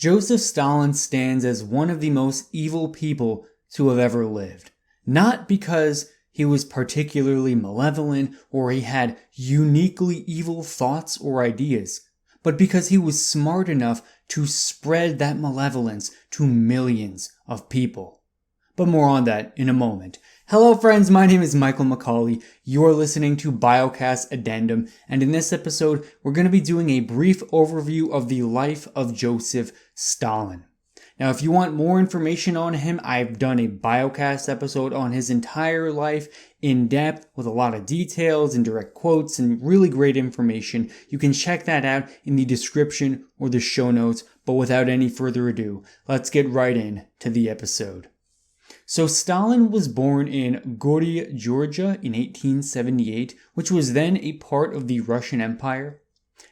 Joseph Stalin stands as one of the most evil people to have ever lived. Not because he was particularly malevolent or he had uniquely evil thoughts or ideas, but because he was smart enough to spread that malevolence to millions of people. But more on that in a moment. Hello friends, my name is Michael McCauley. You're listening to Biocast Addendum, and in this episode, we're going to be doing a brief overview of the life of Joseph Stalin. Now, if you want more information on him, I've done a Biocast episode on his entire life in depth with a lot of details and direct quotes and really great information. You can check that out in the description or the show notes, but without any further ado, let's get right in to the episode. So Stalin was born in Gori, Georgia in 1878, which was then a part of the Russian Empire.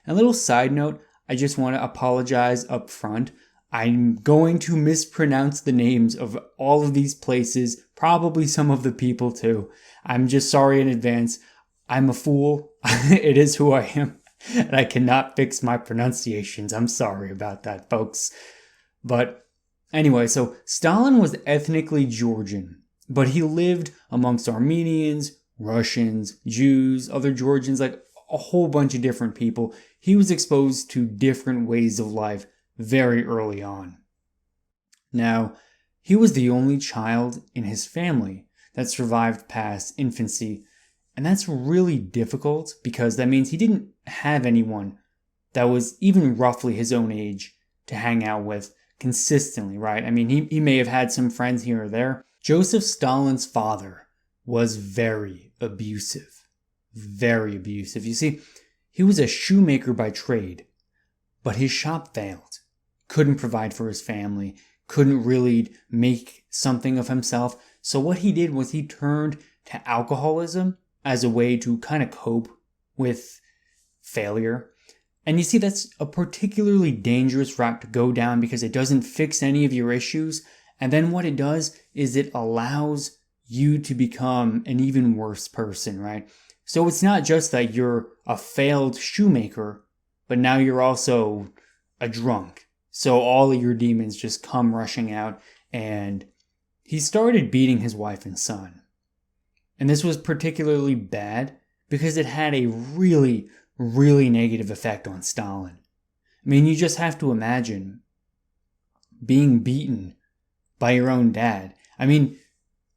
A little side note, I just want to apologize up front. I'm going to mispronounce the names of all of these places, probably some of the people too. I'm just sorry in advance. I'm a fool. It is who I am, and I cannot fix my pronunciations. I'm sorry about that, folks. But anyway, so Stalin was ethnically Georgian, but he lived amongst Armenians, Russians, Jews, other Georgians, like a whole bunch of different people. He was exposed to different ways of life very early on. Now, he was the only child in his family that survived past infancy, and that's really difficult because that means he didn't have anyone that was even roughly his own age to hang out with consistently, right? I mean, he may have had some friends here or there. Joseph Stalin's father was very abusive. Very abusive. You see, he was a shoemaker by trade, but his shop failed. Couldn't provide for his family, couldn't really make something of himself. So what he did was he turned to alcoholism as a way to kind of cope with failure. And you see, that's a particularly dangerous route to go down because it doesn't fix any of your issues. And then what it does is it allows you to become an even worse person, right? So it's not just that you're a failed shoemaker, but now you're also a drunk. So all of your demons just come rushing out, and he started beating his wife and son. And this was particularly bad because it had a really negative effect on Stalin. I mean, you just have to imagine being beaten by your own dad. I mean,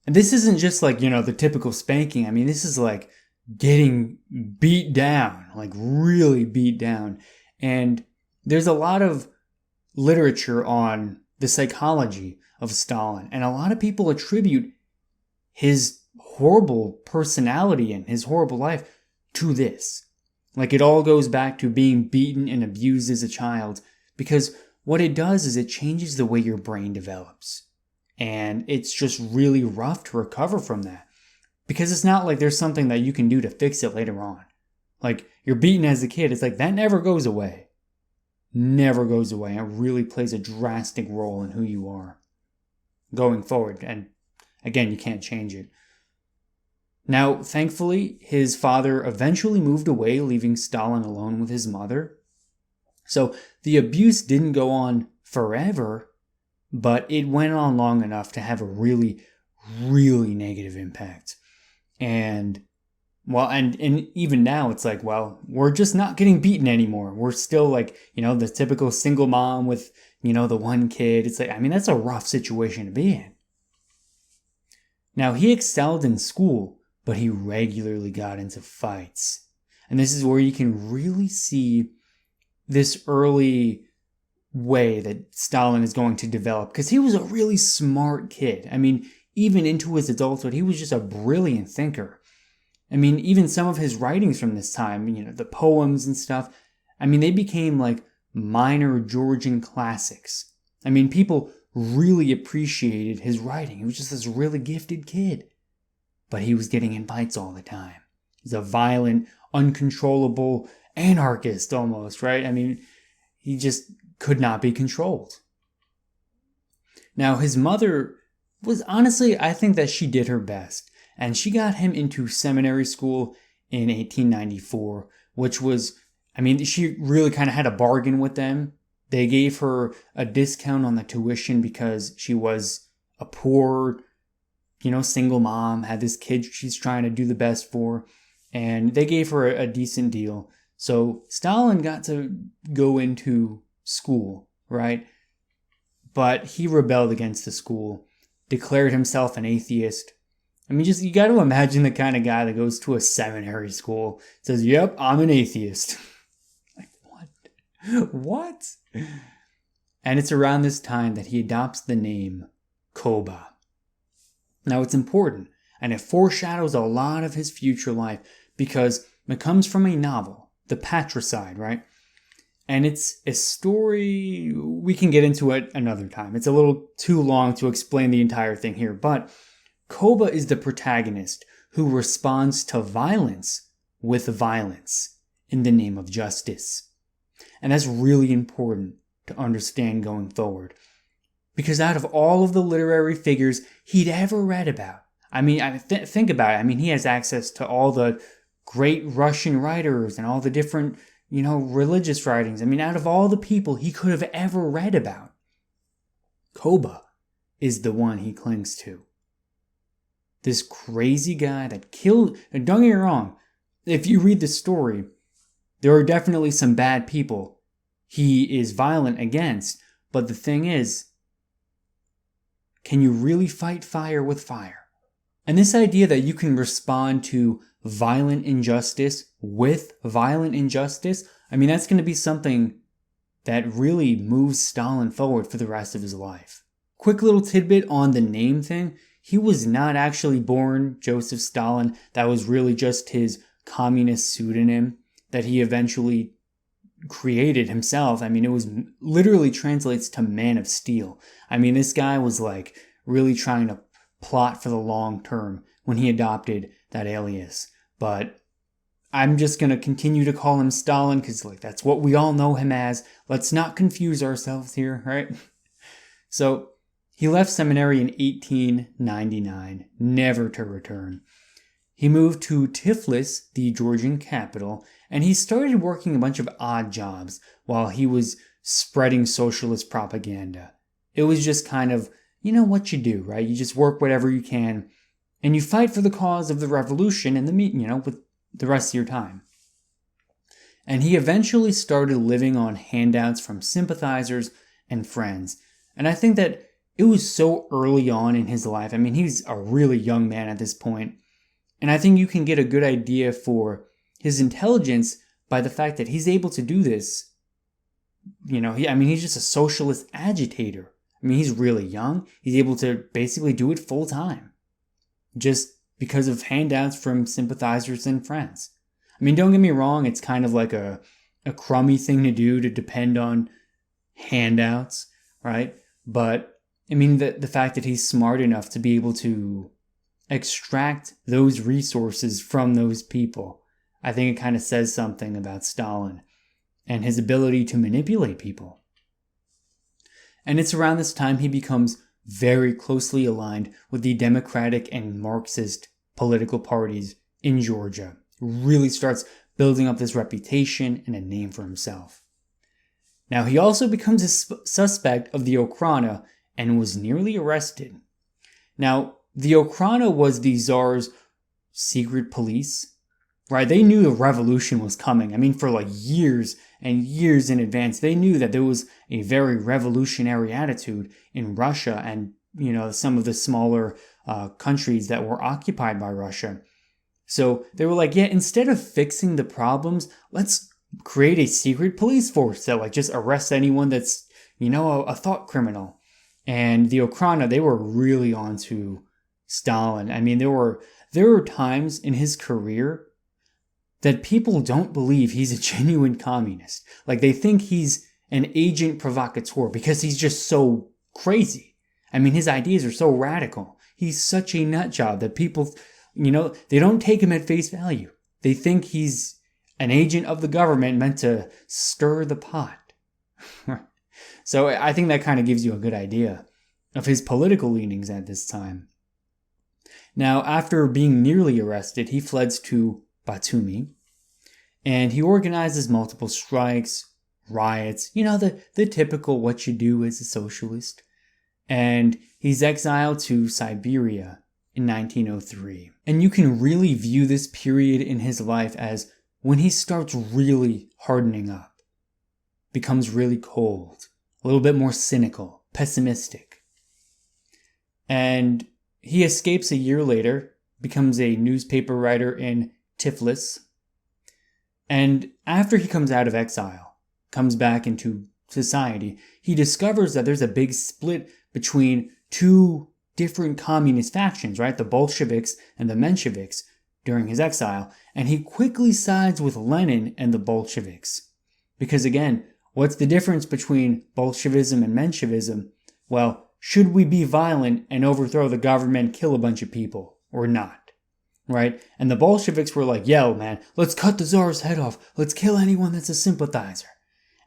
and this isn't just like, the typical spanking. I mean, this is like getting beat down, like really beat down. And there's a lot of literature on the psychology of Stalin, and a lot of people attribute his horrible personality and his horrible life to this. Like, it all goes back to being beaten and abused as a child, because what it does is it changes the way your brain develops. And it's just really rough to recover from that, because it's not like there's something that you can do to fix it later on. Like, you're beaten as a kid, it's like that never goes away. Never goes away. It really plays a drastic role in who you are going forward. And again, you can't change it. Now, thankfully, his father eventually moved away, leaving Stalin alone with his mother. So the abuse didn't go on forever, but it went on long enough to have a really negative impact. And even now it's like, well, we're just not getting beaten anymore. We're still like, the typical single mom with, the one kid. It's like, I mean, that's a rough situation to be in. Now, he excelled in school, but he regularly got into fights. And this is where you can really see this early way that Stalin is going to develop, because he was a really smart kid. I mean, even into his adulthood, he was just a brilliant thinker. I mean, even some of his writings from this time, the poems and stuff, I mean, they became like minor Georgian classics. I mean, people really appreciated his writing. He was just this really gifted kid. But he was getting in fights all the time. He's a violent, uncontrollable anarchist almost, right? I mean, he just could not be controlled. Now, his mother was honestly, I think that she did her best. And she got him into seminary school in 1894, which was, I mean, she really kind of had a bargain with them. They gave her a discount on the tuition because she was a poor, single mom, had this kid she's trying to do the best for, and they gave her a decent deal. So Stalin got to go into school, right? But he rebelled against the school, declared himself an atheist. I mean, you got to imagine the kind of guy that goes to a seminary school, says, "Yep, I'm an atheist." Like, what? What? And it's around this time that he adopts the name Koba. Now, it's important, and it foreshadows a lot of his future life because it comes from a novel, The Patricide, right? And it's a story, we can get into it another time. It's a little too long to explain the entire thing here, but Koba is the protagonist who responds to violence with violence in the name of justice. And that's really important to understand going forward. Because out of all of the literary figures he'd ever read about, think about it. I mean, he has access to all the great Russian writers and all the different, religious writings. I mean, out of all the people he could have ever read about, Koba is the one he clings to. This crazy guy that killed, and don't get me wrong, if you read the story, there are definitely some bad people he is violent against, but the thing is, can you really fight fire with fire? And this idea that you can respond to violent injustice with violent injustice, that's going to be something that really moves Stalin forward for the rest of his life. Quick little tidbit on the name thing. He was not actually born Joseph Stalin. That was really just his communist pseudonym that he eventually created himself. It was literally translates to Man of Steel. This guy was like really trying to plot for the long term when he adopted that alias. But I'm just going to continue to call him Stalin because that's what we all know him as. Let's not confuse ourselves here, right? So he left seminary in 1899, never to return. He moved to Tiflis, the Georgian capital, and he started working a bunch of odd jobs while he was spreading socialist propaganda. It was just kind of, what you do, right? You just work whatever you can, and you fight for the cause of the revolution and with the rest of your time. And he eventually started living on handouts from sympathizers and friends. And I think that it was so early on in his life. He's a really young man at this point. And I think you can get a good idea for his intelligence by the fact that he's able to do this. He's just a socialist agitator. He's really young. He's able to basically do it full time. Just because of handouts from sympathizers and friends. Don't get me wrong, it's kind of like a crummy thing to do to depend on handouts, right? But the fact that he's smart enough to be able to extract those resources from those people, I think it kind of says something about Stalin and his ability to manipulate people. And it's around this time he becomes very closely aligned with the Democratic and Marxist political parties in Georgia. Really starts building up this reputation and a name for himself. Now, he also becomes a suspect of the Okhrana and was nearly arrested. Now, the Okhrana was the Tsar's secret police, right? They knew the revolution was coming. For years and years in advance, they knew that there was a very revolutionary attitude in Russia and, some of the smaller countries that were occupied by Russia. So they were like, yeah, instead of fixing the problems, let's create a secret police force that just arrests anyone that's, a thought criminal. And the Okhrana, they were really onto Stalin. There were times in his career that people don't believe he's a genuine communist. They think he's an agent provocateur because he's just so crazy. His ideas are so radical. He's such a nut job that people, they don't take him at face value. They think he's an agent of the government meant to stir the pot. So I think that kind of gives you a good idea of his political leanings at this time. Now, after being nearly arrested, he fled to Batumi, and he organizes multiple strikes, riots, the typical what you do as a socialist. And he's exiled to Siberia in 1903. And you can really view this period in his life as when he starts really hardening up, becomes really cold, a little bit more cynical, pessimistic. And he escapes a year later, becomes a newspaper writer in Tiflis. And after he comes out of exile, comes back into society, he discovers that there's a big split between two different communist factions, right? The Bolsheviks and the Mensheviks during his exile. And he quickly sides with Lenin and the Bolsheviks. Because again, what's the difference between Bolshevism and Menshevism? Well, should we be violent and overthrow the government, kill a bunch of people, or not? Right? And the Bolsheviks were like, yo, man, let's cut the Tsar's head off. Let's kill anyone that's a sympathizer.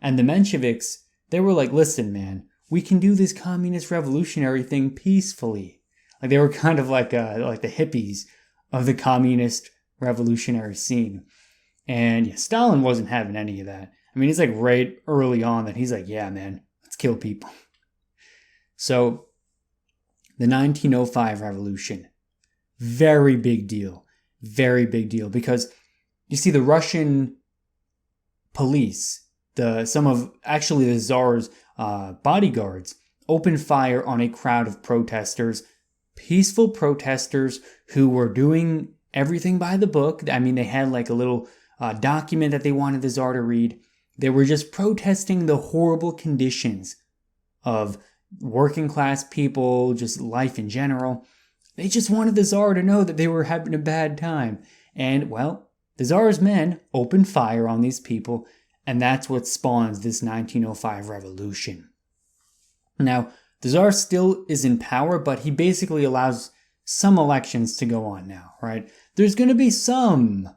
And the Mensheviks, they were like, listen, man, we can do this communist revolutionary thing peacefully. Like they were kind of like the hippies of the communist revolutionary scene. And yeah, Stalin wasn't having any of that. I mean, it's like right early on that he's like, yeah, man, let's kill people. So the 1905 revolution, very big deal, because you see the Russian police, some of the Tsar's bodyguards opened fire on a crowd of protesters, peaceful protesters who were doing everything by the book. I mean, they had like a little document that they wanted the Tsar to read. They were just protesting the horrible conditions of working class people, just life in general. They just wanted the Tsar to know that they were having a bad time. And, well, the Tsar's men opened fire on these people, and that's what spawns this 1905 revolution. Now, the Tsar still is in power, but he basically allows some elections to go on now, right? There's going to be some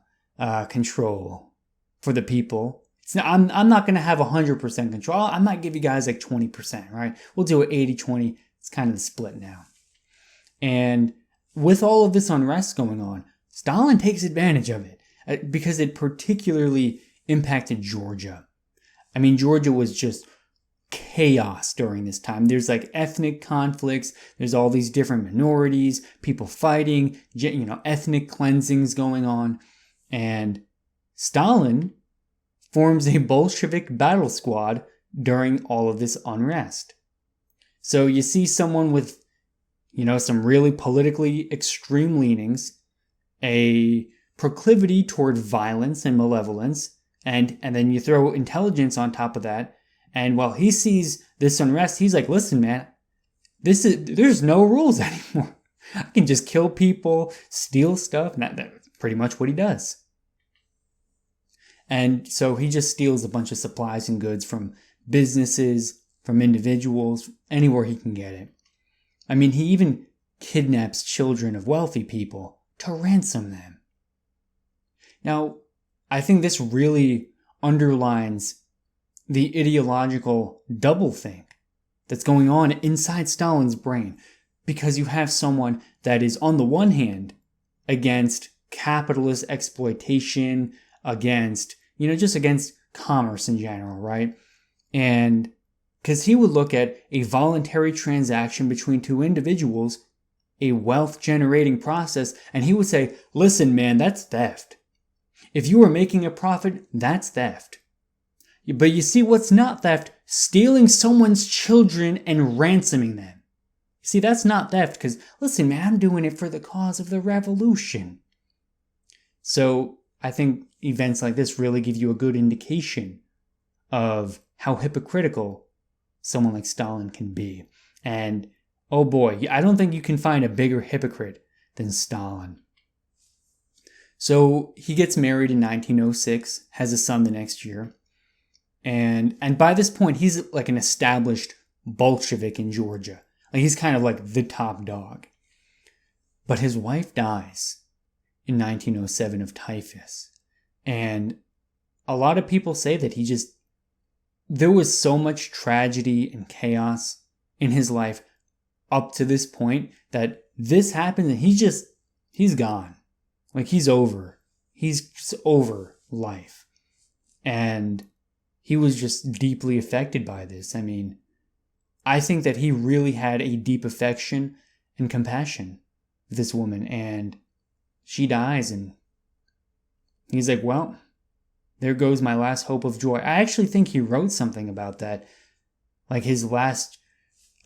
control for the people. I'm not going to have 100% control. I might give you guys like 20%, right? We'll do it 80-20. It's kind of the split now. And with all of this unrest going on, Stalin takes advantage of it because it particularly impacted Georgia. I mean, Georgia was just chaos during this time. There's like ethnic conflicts. There's all these different minorities, people fighting, ethnic cleansings going on. And Stalin forms a Bolshevik battle squad during all of this unrest. So you see someone with, some really politically extreme leanings, a proclivity toward violence and malevolence, and then you throw intelligence on top of that. And while he sees this unrest, he's like, listen, man, there's no rules anymore. I can just kill people, steal stuff, and that's pretty much what he does. And so he just steals a bunch of supplies and goods from businesses, from individuals, anywhere he can get it. I mean, he even kidnaps children of wealthy people to ransom them. Now, I think this really underlines the ideological doublethink that's going on inside Stalin's brain, because you have someone that is, on the one hand, against capitalist exploitation, against commerce in general, right? And because he would look at a voluntary transaction between two individuals, a wealth-generating process, and he would say, listen, man, that's theft. If you are making a profit, that's theft. But you see what's not theft? Stealing someone's children and ransoming them. See, that's not theft, because, listen, man, I'm doing it for the cause of the revolution. So I think events like this really give you a good indication of how hypocritical someone like Stalin can be. And, oh boy, I don't think you can find a bigger hypocrite than Stalin. So he gets married in 1906, has a son the next year. And by this point, he's like an established Bolshevik in Georgia. Like he's kind of like the top dog. But his wife dies in 1907 of typhus. And a lot of people say that there was so much tragedy and chaos in his life up to this point that this happened and he's gone. Like he's over. He's just over life. And he was just deeply affected by this. I mean, I think that he really had a deep affection and compassion for this woman, and she dies, and he's like, well, there goes my last hope of joy. I actually think he wrote something about that, like his last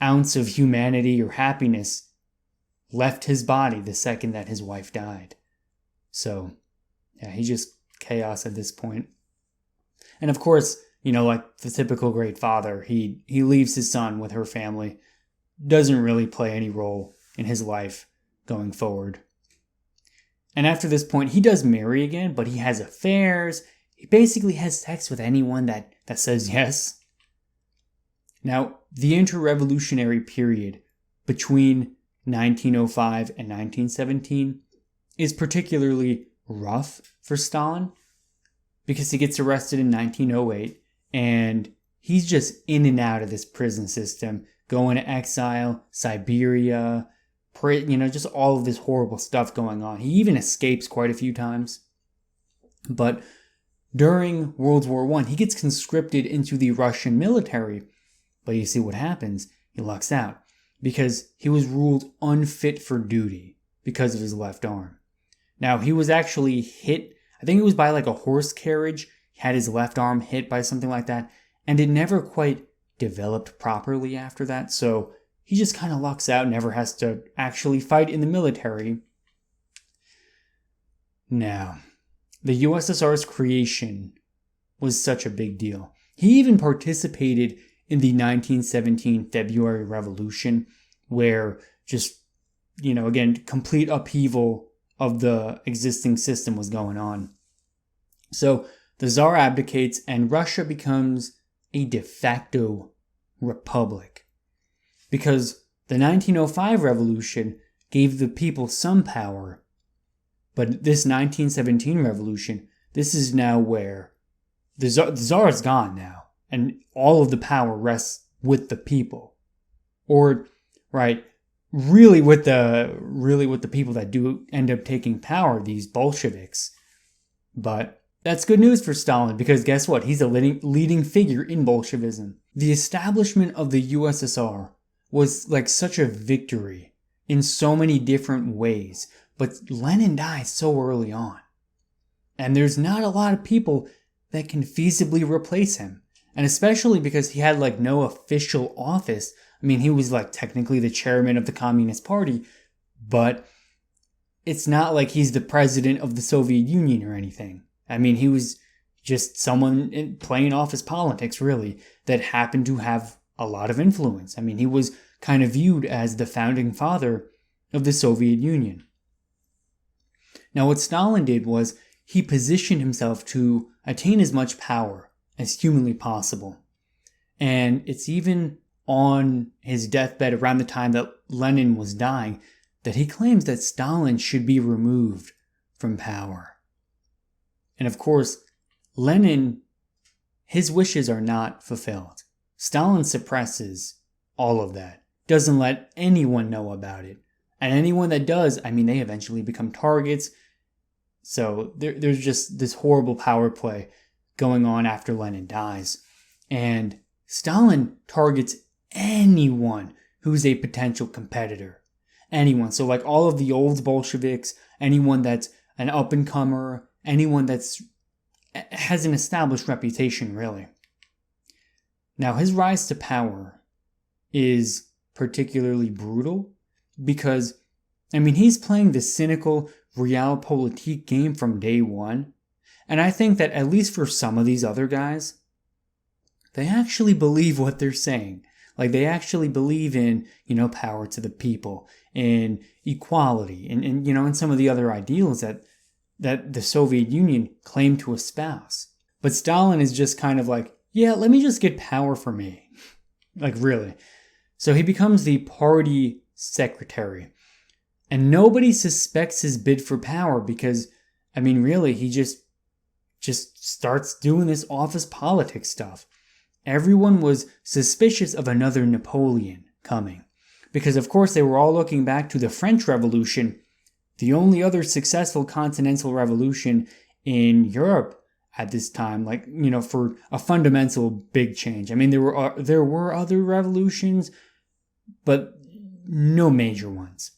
ounce of humanity or happiness left his body the second that his wife died. So, yeah, he's just chaos at this point. And of course, like the typical great father, he leaves his son with her family. Doesn't really play any role in his life going forward. And after this point, he does marry again, but he has affairs. He basically has sex with anyone that says yes. Now, the inter-revolutionary period between 1905 and 1917 is particularly rough for Stalin because he gets arrested in 1908 and he's just in and out of this prison system, going to exile, Siberia, just all of this horrible stuff going on. He even escapes quite a few times. But during World War I, he gets conscripted into the Russian military. But you see what happens. He lucks out because he was ruled unfit for duty because of his left arm. Now, he was actually hit, I think it was by like a horse carriage. He had his left arm hit by something like that, and it never quite developed properly after that. So he just kind of lucks out, never has to actually fight in the military. Now, the USSR's creation was such a big deal. He even participated in the 1917 February Revolution, where just, again, complete upheaval of the existing system was going on. So the Tsar abdicates and Russia becomes a de facto republic. Because the 1905 revolution gave the people some power, but this 1917 revolution, this is now where the Tsar is gone now, and all of the power rests with the people. Or, right, really with the people that do end up taking power, these Bolsheviks. But that's good news for Stalin, because guess what? He's a leading figure in Bolshevism. The establishment of the USSR was like such a victory in so many different ways, but Lenin dies so early on. And there's not a lot of people that can feasibly replace him. And especially because he had like no official office. I mean, he was like technically the chairman of the Communist Party, but it's not like he's the president of the Soviet Union or anything. I mean, he was just someone playing office politics, really, that happened to have a lot of influence. I mean, he was kind of viewed as the founding father of the Soviet Union. Now, what Stalin did was he positioned himself to attain as much power as humanly possible. And it's even on his deathbed around the time that Lenin was dying that he claims that Stalin should be removed from power. And of course, Lenin, his wishes are not fulfilled. Stalin suppresses all of that, doesn't let anyone know about it. And anyone that does, I mean, they eventually become targets. So there's just this horrible power play going on after Lenin dies. And Stalin targets anyone who's a potential competitor. Anyone. So like all of the old Bolsheviks, anyone that's an up-and-comer, anyone that's has an established reputation, really. Now, his rise to power is particularly brutal because, I mean, he's playing the cynical realpolitik game from day one. And I think that at least for some of these other guys, they actually believe what they're saying. Like, they actually believe in, power to the people, in equality, and in some of the other ideals that the Soviet Union claimed to espouse. But Stalin is just kind of like, yeah, let me just get power for me. Like, really. So he becomes the party secretary. And nobody suspects his bid for power because, I mean, really, he just starts doing this office politics stuff. Everyone was suspicious of another Napoleon coming. Because, of course, they were all looking back to the French Revolution, the only other successful continental revolution in Europe at this time, like, for a fundamental big change. I mean, there were other revolutions, but no major ones.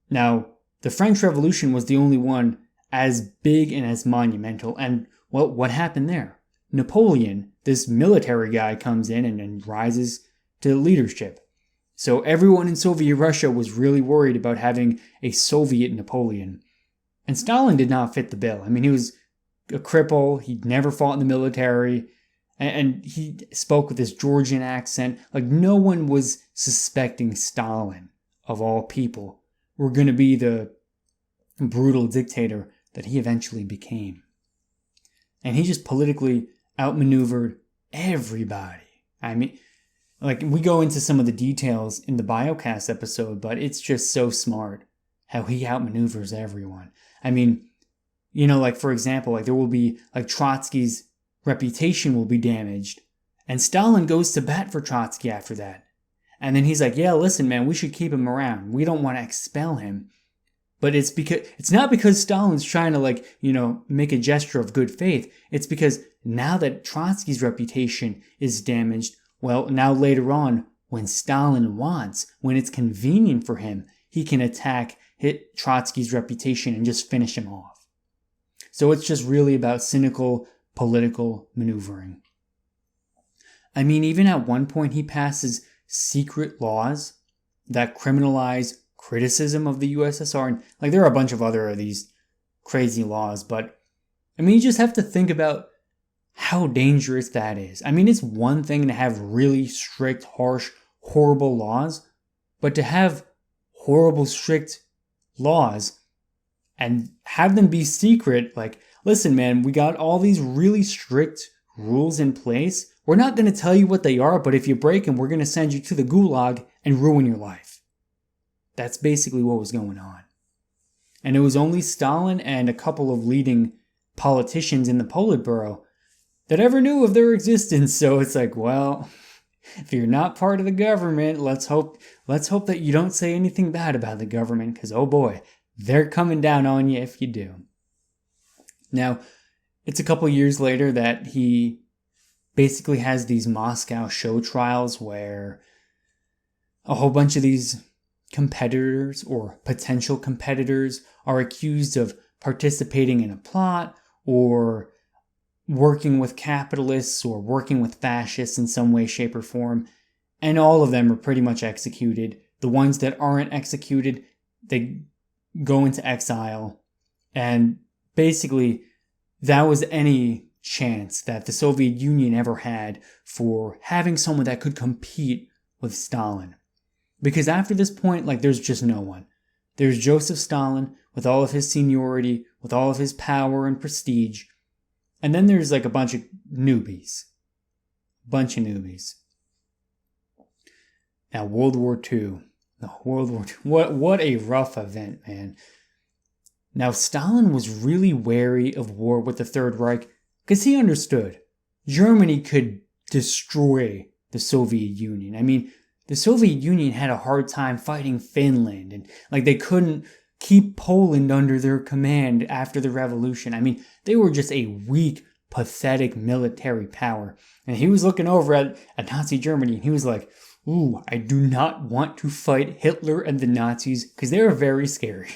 Now, the French Revolution was the only one as big and as monumental. And what happened there? Napoleon, this military guy, comes in and rises to leadership. So everyone in Soviet Russia was really worried about having a Soviet Napoleon. And Stalin did not fit the bill. I mean, he was a cripple. He'd never fought in the military. And he spoke with this Georgian accent. Like, no one was suspecting Stalin, of all people, were going to be the brutal dictator that he eventually became. And he just politically outmaneuvered everybody. I mean, like, we go into some of the details in the Biocast episode, but it's just so smart how he outmaneuvers everyone. I mean, like, for example, like, there will be, like, Trotsky's reputation will be damaged, and Stalin goes to bat for Trotsky after that. And then he's like, yeah, listen, man, we should keep him around. We don't want to expel him. But it's not because Stalin's trying to, make a gesture of good faith. It's because now that Trotsky's reputation is damaged, well, now later on, when Stalin wants, when it's convenient for him, he can hit Trotsky's reputation and just finish him off. So it's just really about cynical political maneuvering. I mean, even at one point he passes secret laws that criminalize criticism of the USSR. And like, there are a bunch of other of these crazy laws, but I mean, you just have to think about how dangerous that is. I mean, it's one thing to have really strict, harsh, horrible laws, but to have horrible, strict laws and have them be secret, like, listen, man, we got all these really strict rules in place. We're not going to tell you what they are, but if you break them, we're going to send you to the gulag and ruin your life. That's basically what was going on. And it was only Stalin and a couple of leading politicians in the Politburo that ever knew of their existence. So it's like, well, if you're not part of the government, let's hope that you don't say anything bad about the government, because oh boy, they're coming down on you if you do. Now, it's a couple years later that he basically has these Moscow show trials where a whole bunch of these competitors or potential competitors are accused of participating in a plot or working with capitalists or working with fascists in some way, shape, or form. And all of them are pretty much executed. The ones that aren't executed, they go into exile. And basically, that was any chance that the Soviet Union ever had for having someone that could compete with Stalin. Because after this point, like, there's just no one. There's Joseph Stalin with all of his seniority, with all of his power and prestige. And then there's like a bunch of newbies. Now, World War II. What a rough event, man. Now, Stalin was really wary of war with the Third Reich because he understood Germany could destroy the Soviet Union. I mean, the Soviet Union had a hard time fighting Finland, and like, they couldn't keep Poland under their command after the revolution. I mean, they were just a weak, pathetic military power. And he was looking over at Nazi Germany, and he was like, ooh, I do not want to fight Hitler and the Nazis because they are very scary.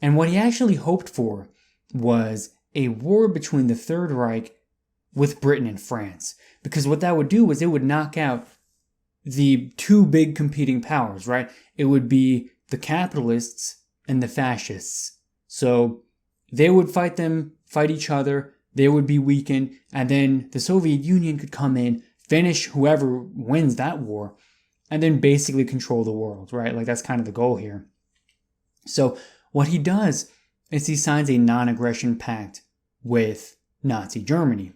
And what he actually hoped for was a war between the Third Reich with Britain and France. Because what that would do was it would knock out the two big competing powers, right? It would be the capitalists and the fascists. So they would fight each other, they would be weakened, and then the Soviet Union could come in, finish whoever wins that war, and then basically control the world, right? Like, that's kind of the goal here. So what he does is he signs a non-aggression pact with Nazi Germany.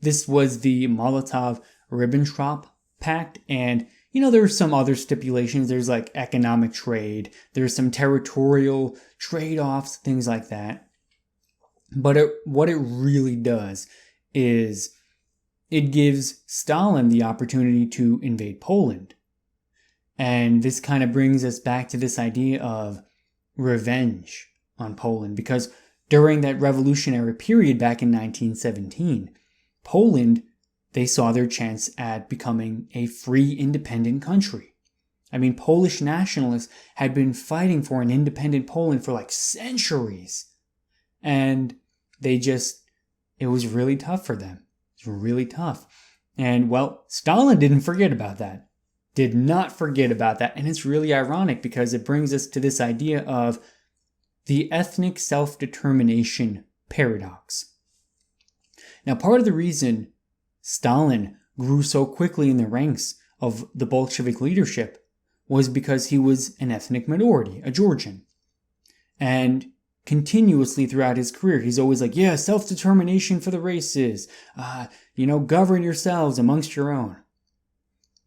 This was the Molotov-Ribbentrop Pact, and there's some other stipulations. There's like economic trade, there's some territorial trade-offs, things like that. But what it really does is it gives Stalin the opportunity to invade Poland. And this kind of brings us back to this idea of revenge on Poland, because during that revolutionary period back in 1917, Poland, they saw their chance at becoming a free, independent country. I mean, Polish nationalists had been fighting for an independent Poland for like centuries. And it was really tough for them. It was really tough. And well, Stalin didn't forget about that. Did not forget about that. And it's really ironic because it brings us to this idea of the ethnic self-determination paradox. Now, part of the reason Stalin grew so quickly in the ranks of the Bolshevik leadership was because he was an ethnic minority, a Georgian. And continuously throughout his career, he's always like, yeah, self-determination for the races, govern yourselves amongst your own.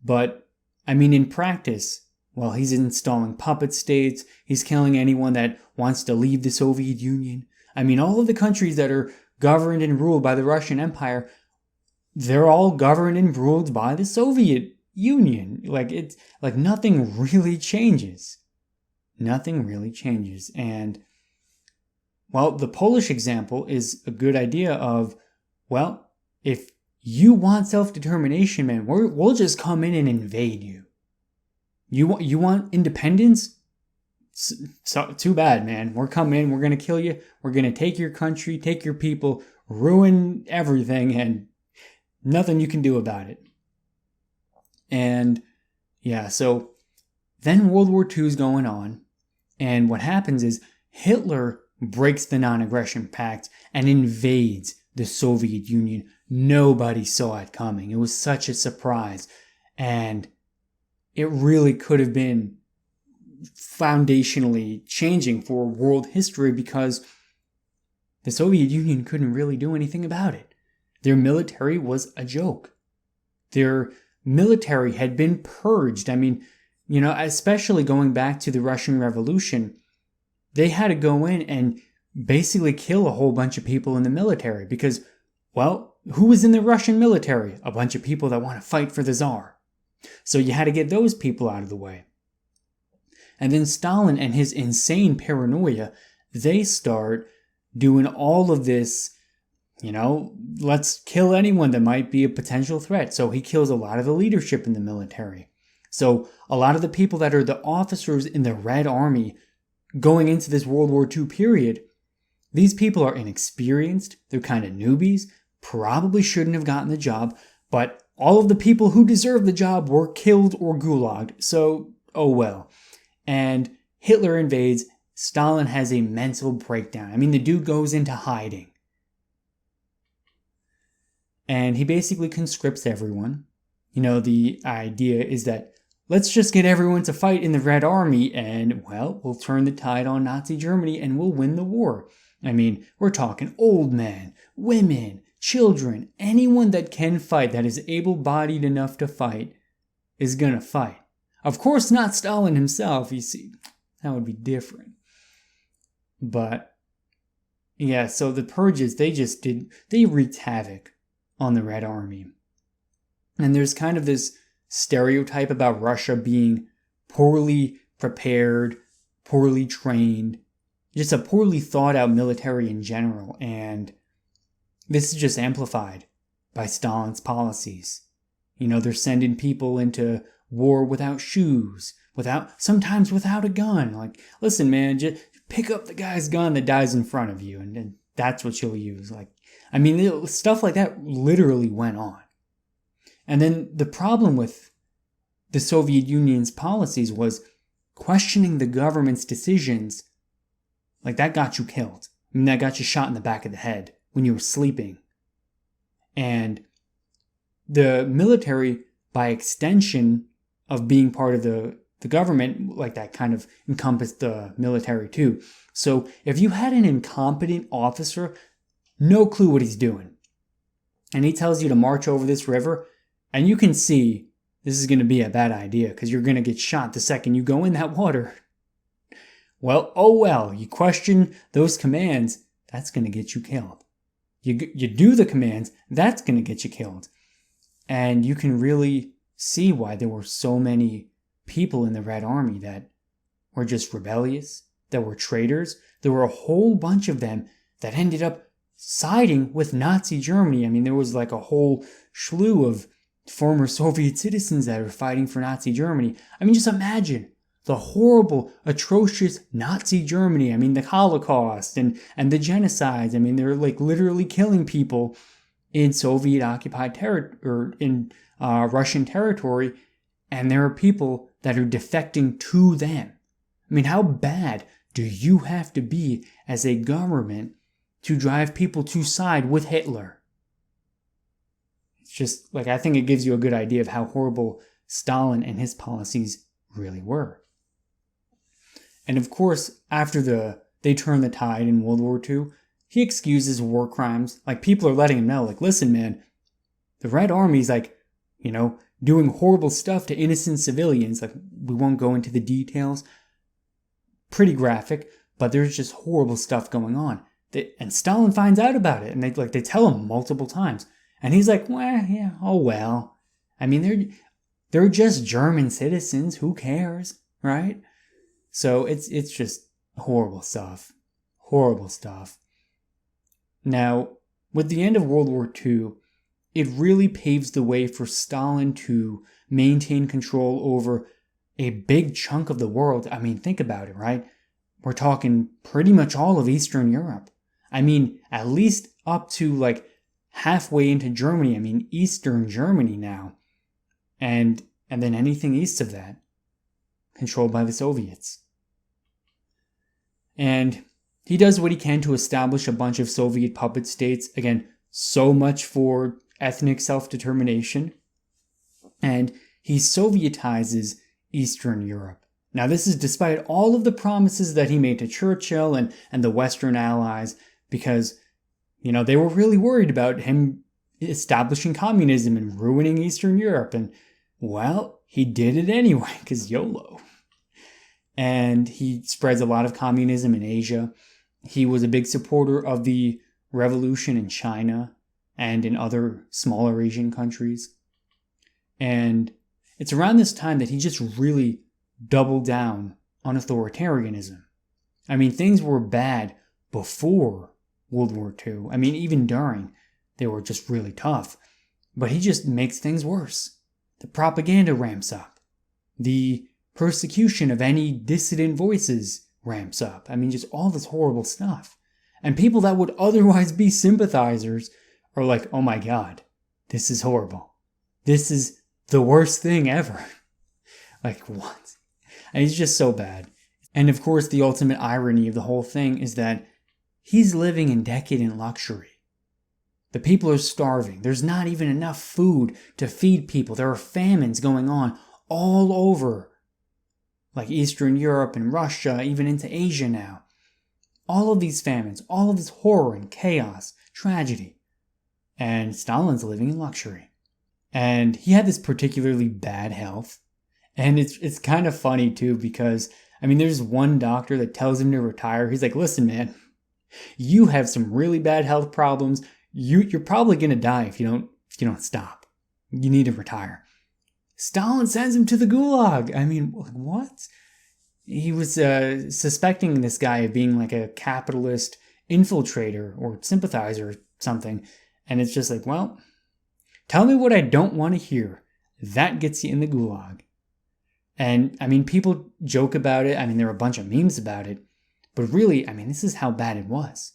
But, I mean, in practice, well, he's installing puppet states, he's killing anyone that wants to leave the Soviet Union. I mean, all of the countries that are governed and ruled by the Russian Empire, they're all governed and ruled by the Soviet Union. It's like nothing really changes. Nothing really changes. And, well, the Polish example is a good idea of, well, if you want self-determination, man, we'll just come in and invade you. You want independence? So, too bad, man. We're coming in, we're going to kill you, we're going to take your country, take your people, ruin everything, and nothing you can do about it. And, yeah, so then World War II is going on, and what happens is Hitler breaks the non-aggression pact and invades the Soviet Union. Nobody saw it coming. It was such a surprise. And it really could have been foundationally changing for world history because the Soviet Union couldn't really do anything about it. Their military was a joke. Their military had been purged. I mean, especially going back to the Russian Revolution, they had to go in and basically kill a whole bunch of people in the military because, well, who was in the Russian military? A bunch of people that want to fight for the Tsar. So you had to get those people out of the way. And then Stalin and his insane paranoia, they start doing all of this, let's kill anyone that might be a potential threat. So he kills a lot of the leadership in the military. So a lot of the people that are the officers in the Red Army going into this World War II period, these people are inexperienced, they're kind of newbies, probably shouldn't have gotten the job, but all of the people who deserved the job were killed or gulagged, so oh well. And Hitler invades, Stalin has a mental breakdown. I mean, the dude goes into hiding. And he basically conscripts everyone. The idea is that let's just get everyone to fight in the Red Army and, well, we'll turn the tide on Nazi Germany and we'll win the war. I mean, we're talking old men, women, children, anyone that can fight, that is able-bodied enough to fight, is gonna fight. Of course, not Stalin himself, you see. That would be different. But, yeah, so the purges, they wreaked havoc on the Red Army. And there's kind of this stereotype about Russia being poorly prepared, poorly trained, just a poorly thought out military in general. And this is just amplified by Stalin's policies. They're sending people into war without shoes, sometimes without a gun. Like, listen, man, just pick up the guy's gun that dies in front of you, and that's what you'll use. Stuff like that literally went on. And then the problem with the Soviet Union's policies was questioning the government's decisions. Like, that got you killed. I mean, that got you shot in the back of the head when you were sleeping. And the military, by extension of being part of the government, like that kind of encompassed the military too. So if you had an incompetent officer, no clue what he's doing, and he tells you to march over this river, and you can see this is going to be a bad idea because you're going to get shot the second you go in that water. Well, oh well, you question those commands, that's going to get you killed. You do the commands, that's going to get you killed. And you can really see why there were so many people in the Red Army that were just rebellious, that were traitors. There were a whole bunch of them that ended up siding with Nazi Germany. I mean, there was like a whole slew of former Soviet citizens that are fighting for Nazi Germany. I mean, just imagine the horrible, atrocious Nazi Germany. I mean, the Holocaust and the genocides. I mean, they're like literally killing people in Soviet occupied territory or in Russian territory, and there are people that are defecting to them. I mean, how bad do you have to be as a government to drive people to side with Hitler? It's just like, I think it gives you a good idea of how horrible Stalin and his policies really were. And of course, after they turn the tide in World War II, he excuses war crimes. Like, people are letting him know, like, listen, man, the Red Army's like, doing horrible stuff to innocent civilians. Like, we won't go into the details. Pretty graphic, but there's just horrible stuff going on. And Stalin finds out about it, and they tell him multiple times. And he's like, well, yeah, oh well. I mean, they're just German citizens. Who cares, right? So it's just horrible stuff. Horrible stuff. Now, with the end of World War II, it really paves the way for Stalin to maintain control over a big chunk of the world. I mean, think about it, right? We're talking pretty much all of Eastern Europe. I mean, at least up to like halfway into Germany. I mean, Eastern Germany now. And then anything east of that, controlled by the Soviets. And he does what he can to establish a bunch of Soviet puppet states. Again, so much for ethnic self-determination. And he Sovietizes Eastern Europe. Now, this is despite all of the promises that he made to Churchill and the Western allies, because, they were really worried about him establishing communism and ruining Eastern Europe. And, well, he did it anyway, because YOLO. And he spreads a lot of communism in Asia. He was a big supporter of the revolution in China and in other smaller Asian countries. And it's around this time that he just really doubled down on authoritarianism. I mean, things were bad before World War II. I mean, even during, they were just really tough. But he just makes things worse. The propaganda ramps up. The persecution of any dissident voices ramps up. I mean, just all this horrible stuff. And people that would otherwise be sympathizers are like, oh my God, this is horrible. This is the worst thing ever. Like, what? And it's just so bad. And of course, the ultimate irony of the whole thing is that he's living in decadent luxury. The people are starving. There's not even enough food to feed people. There are famines going on all over, like Eastern Europe and Russia, even into Asia now. All of these famines, all of this horror and chaos, tragedy. And Stalin's living in luxury. And he had this particularly bad health. And it's kind of funny too, because, I mean, there's one doctor that tells him to retire. He's like, listen, man, you have some really bad health problems. You're probably going to die if you don't stop. You need to retire. Stalin sends him to the gulag. I mean, what? He was suspecting this guy of being like a capitalist infiltrator or sympathizer or something. And it's just like, well, tell me what I don't want to hear. That gets you in the gulag. And, I mean, people joke about it. I mean, there are a bunch of memes about it. But really, I mean, this is how bad it was.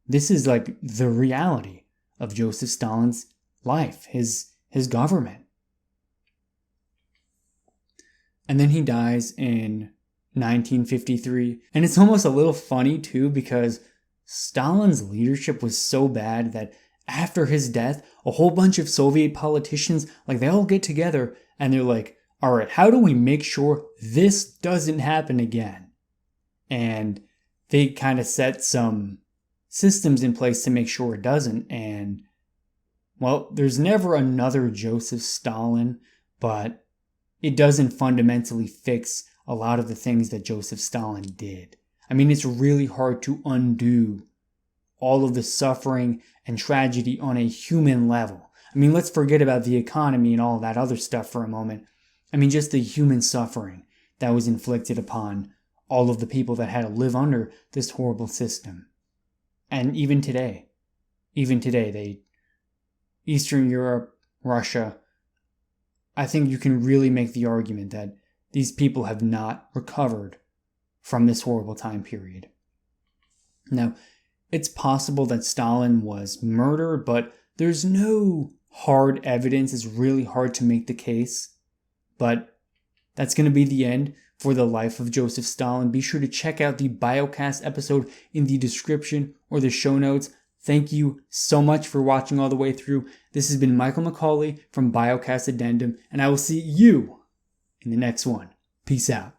This is like the reality of Joseph Stalin's life, his government. And then he dies in 1953. And it's almost a little funny, too, because Stalin's leadership was so bad that after his death, a whole bunch of Soviet politicians, like, they all get together and they're like, all right, how do we make sure this doesn't happen again? And they kind of set some systems in place to make sure it doesn't. And, well, there's never another Joseph Stalin, but it doesn't fundamentally fix a lot of the things that Joseph Stalin did. I mean, it's really hard to undo all of the suffering and tragedy on a human level. I mean, let's forget about the economy and all that other stuff for a moment. I mean, just the human suffering that was inflicted upon all of the people that had to live under this horrible system. And even today, Eastern Europe, Russia, I think you can really make the argument that these people have not recovered from this horrible time period. Now, it's possible that Stalin was murdered, but there's no hard evidence. It's really hard to make the case. But that's going to be the end for the life of Joseph Stalin. Be sure to check out the Biocast episode in the description or the show notes. Thank you so much for watching all the way through. This has been Michael McCauley from Biocast Addendum, and I will see you in the next one. Peace out.